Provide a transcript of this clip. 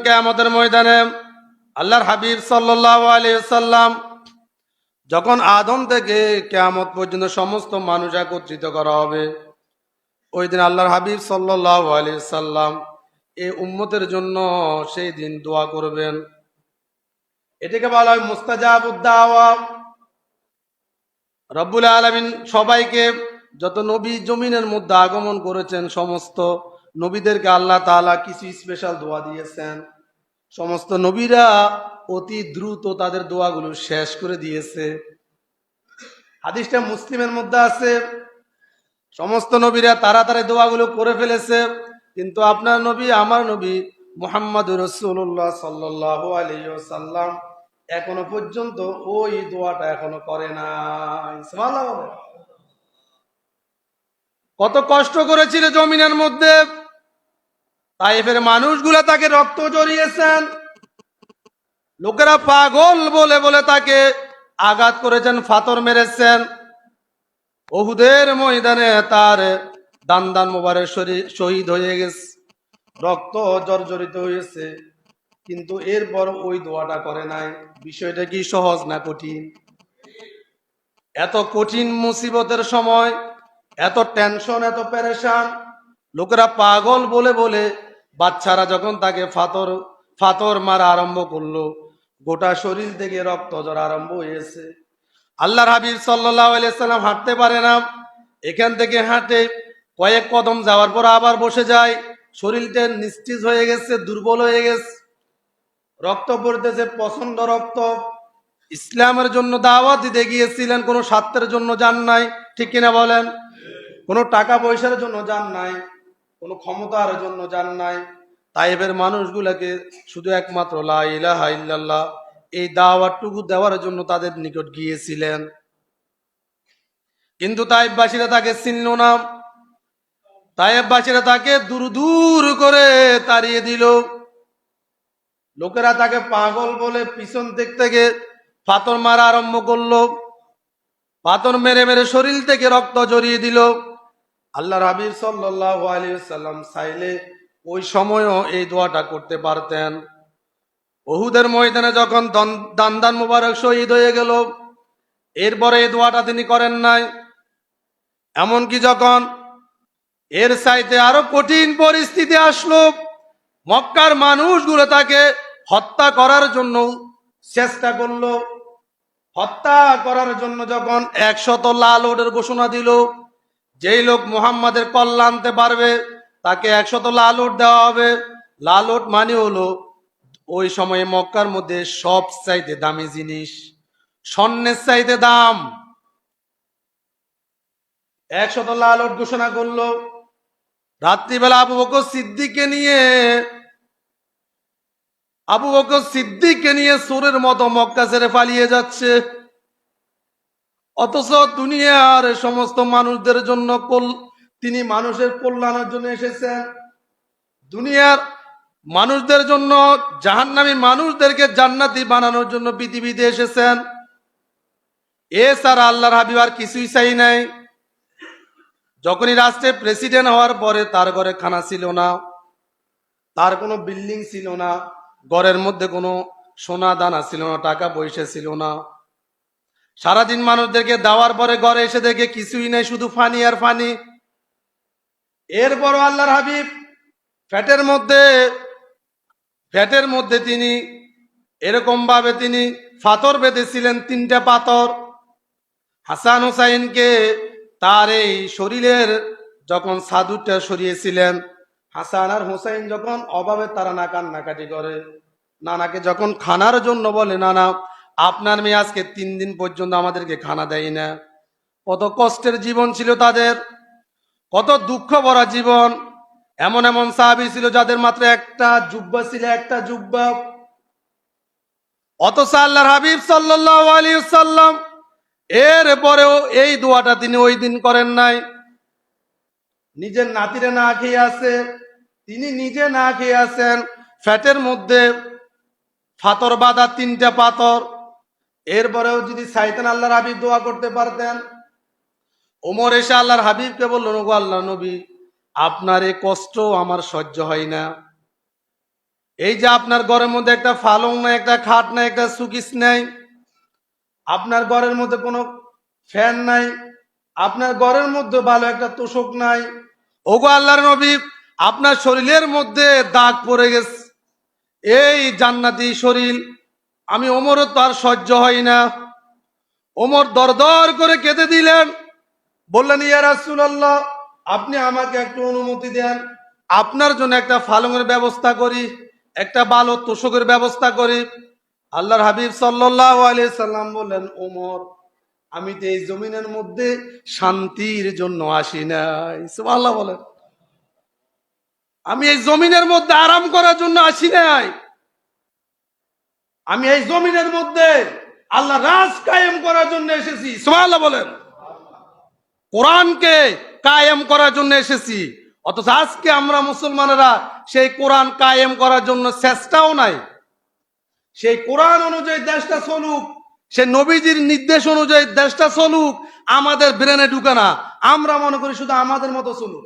কিয়ামতের ময়দানে আল্লাহর হাবিব সাল্লাল্লাহু আলাইহি ওয়াসাল্লাম যখন আদম থেকে কিয়ামত পর্যন্ত সমস্ত মানুষ একত্রিত করা হবে, ওই দিন আল্লাহর হাবিব সাল্লাল্লাহু আলাইহি ওয়াসাল্লাম এই উম্মতের জন্য সেই দিন দোয়া করবেন। এটাকে বলা হয় মুস্তাজাবুদ দাওয়া। রব্বুল আলামিন সবাইকে, যত নবী জমিনের মধ্যে আগমন করেছেন, সমস্ত নবীদেরকে আল্লাহ তাআলা কিছু স্পেশাল দোয়া দিয়েছেন। সমস্ত নবীরা অতি দ্রুত তাদের দোয়াগুলো শেষ করে দিয়েছে। হাদিসটা মুসলিমের মধ্যে আছে, সমস্ত নবীরা তাড়াতাড়ি দোয়াগুলো করে ফেলেছে, কিন্তু আপনার নবী, আমার নবী মুহাম্মদুর রাসূলুল্লাহ সাল্লাল্লাহু আলাইহি ওয়াসাল্লাম এখনো পর্যন্ত ওই দোয়াটা এখনো করে নাই। সুবহানাল্লাহ বলেন। কত কষ্ট করেছিল জমিনের মধ্যে, তাইফের মানুষগুলা তাকে রক্ত জড়িয়েছেন, লোকেরা পাগল বলে বলে তাকে আঘাত করেছেন, ফাতর মেরেছেন। উহুদের ময়দানে তার দান দান মোবারক শহীদ হয়ে গেছে, রক্ত জর্জরিত হয়েছে, কিন্তু এরপর ওই দোয়াটা করে নাই। বিষয়টা কি সহজ না কঠিন? এত কঠিন মুসিবতের সময়, এত টেনশন, এত পেরেশান, লোকেরা পাগল বলে বলে বাচ্চারা যখন তাকে ফাতর মারা আরম্ভ করলো, গোটা শরীর থেকে রক্ত ঝরা আরম্ভ হয়েছে। আল্লাহর হাবিব সাল্লাল্লাহু আলাইহি সাল্লাম হাঁটতে পারে না, এখান থেকে হাঁটে কয়েক কদম যাওয়ার পর আবার বসে যায়। শরীরটা নিস্তেজ হয়ে গেছে, দুর্বল হয়ে গেছে, রক্ত পড়তেছে, প্রচন্ড রক্ত। ইসলামের জন্য দাওয়াত দিতে গিয়েছিলেন, কোনো স্বার্থের জন্য যান নাই, ঠিক কিনা বলেন? কোনো টাকা পয়সার জন্য যান নাই, কোনো ক্ষমতার জন্য যান নাই। তাইফের মানুষগুলোকে শুধু একমাত্র লা ইলাহা ইল্লাল্লাহ এই দাওয়াতটুকু দেওয়ার জন্য তাদের নিকট গিয়েছিলেন। কিন্তু তাইফবাসীরা তাকে চিনল না, তাইফবাসীরা তাকে দূর দূর করে তাড়িয়ে দিল। লোকেরা তাকে পাগল বলে পিছন দিক থেকে পাথর মারা আরম্ভ করলো, পাথর মেরে মেরে শরীর থেকে রক্ত জড়িয়ে দিল। আল্লাহর হাবিব সাল্লাল্লাহু আলাইহি ওয়াসাল্লাম চাইলে ওই সময়ও এই দোয়াটা করতে পারতেন। উহুদের ময়দানে যখন দান মুবারক শহীদ হয়ে গেল, এরপরে এই দোয়াটা তিনি করেন নাই। এমনকি যখন এর চাইতে আরো কঠিন পরিস্থিতি আসলো, মক্কার মানুষগুলো তাকে হত্যা করার জন্য চেষ্টা করলো। হত্যা করার জন্য যখন 100 লালটের ঘোষণা দিল, যেই লোক মুহাম্মাদের কল্যাণ আনতে পারবে তাকে 100 লালট দেওয়া হবে। লালট মানে হলো ওই সময়ে মক্কার মধ্যে সব চাইতে দামি জিনিস, স্বর্ণের চাইতে দাম। 100 লালট ঘোষণা করলো। রাত্রিবেলা আবু বকর সিদ্দিককে নিয়ে চোরের মতো মক্কা ছেড়ে পালিয়ে যাচ্ছে। অথচ দুনিয়ার সমস্ত মানুষদের জন্য তিনি মানুষের কল্যাণের জন্য এসেছেন। দুনিয়ার মানুষদের জন্য, জাহান্নামী মানুষদেরকে জান্নাতি বানানোর জন্য পৃথিবীতে এসেছেন। এছাড়া আল্লাহর হাবিব আর কিছুই চাই নাই। যখনই রাষ্ট্রে প্রেসিডেন্ট হওয়ার পরে তার ঘরে খানা ছিল না, তার কোনো বিল্ডিং ছিল না, ঘরের মধ্যে কোনো সোনা দানা ছিল না, টাকা পয়সা ছিল না। সারাদিন মানুষদেরকে দেওয়ার পরে ঘরে এসে দেখে কিছুই নেই, শুধু ফানি আর ফানি। এরপরও আল্লাহর হাবিব ফ্যাটের মধ্যে তিনি এরকম ভাবে তিনি পাথর বেঁধেছিলেন, 3টা পাথর। হাসান হুসাইনকে তার এই শরীরের যখন সাদুরটা সরিয়েছিলেন, হাসান আর হুসাইন যখন অভাবে তারা না কান্নাকাটি করে, নানাকে যখন খানার জন্য বলে, নানা আপনার মেয়ে আজকে 3 দিন পর্যন্ত আমাদেরকে খানা দেয় না। কত কষ্টের জীবন ছিল তাদের, কত দুঃখ ভরা জীবন। এমন এমন সাহাবী ছিল যাদের মাত্র একটা জুব্বা ছিল, একটা জুব্বা। অথচ আল্লাহর হাবিব সাল্লাল্লাহু আলাইহি ওয়াসাল্লাম এরপরেও এই দোয়াটা তিনি ওই দিন করেন নাই। নিজের নাতিরে না খেয়ে আছে, তিনি নিজে না খেয়ে আছেন, ফ্যাটের মধ্যে পাথর বাঁধা 3টা পাথর। এরপরেও যদি চাইতেন আল্লাহর হাবিব দোয়া করতে পারতেন। ওমর এসে আল্লাহর হাবিবকে বললেন, ওগো আল্লাহ নবী, আপনার এই কষ্ট আমার সহ্য হয় না, এই যে আপনার ঘরের মধ্যে একটা ফালং নাই, একটা খাট নাই, একটা সুকিস নাই, আপনার ঘরের মধ্যে কোনো ফ্যান নাই, আপনার ঘরের মধ্যে ভালো একটা তোষক নাই, ওগো আল্লাহর নবী, আপনার শরীরের মধ্যে দাগ পড়ে গেছে, এই জান্নাতি শরীর আমি ওমরও তো আর সহ্য হয় না। ওমর দরদর করে কেঁদে দিলেন, বললেন ইয়া রাসূলুল্লাহ, আপনি আমাকে একটু অনুমতি দেন, আপনার জন্য একটা ফালঙের ব্যবস্থা করি, একটা ভালো তোষকের ব্যবস্থা করি। আল্লাহর হাবিব সাল্লাল্লাহু আলাইহি সাল্লাম বললেন, ওমর, আমি তো এই জমিনের মধ্যে শান্তির জন্য আসি নাই। সুবহানাল্লাহ বলেন। আমি এই জমিনের মধ্যে আরাম করার জন্য আসি নাই, আমি এই জমিনের মধ্যে আল্লাহ রাজ কায়েম করার জন্য এসেছি। সুবহানাল্লাহ বলেন। কোরআনকে কায়েম করার জন্য এসেছি। অথচ আজকে আমরা মুসলমানেরা সেই কোরআন কায়েম করার জন্য চেষ্টাও নাই। সেই কোরআন অনুযায়ী দেশটা চলুক, সে নবীজির নির্দেশ অনুযায়ী দেশটা চলুক, আমাদের ব্রেনে ঢুকে না। আমরা মনে করি শুধু আমাদের মতো চলুক।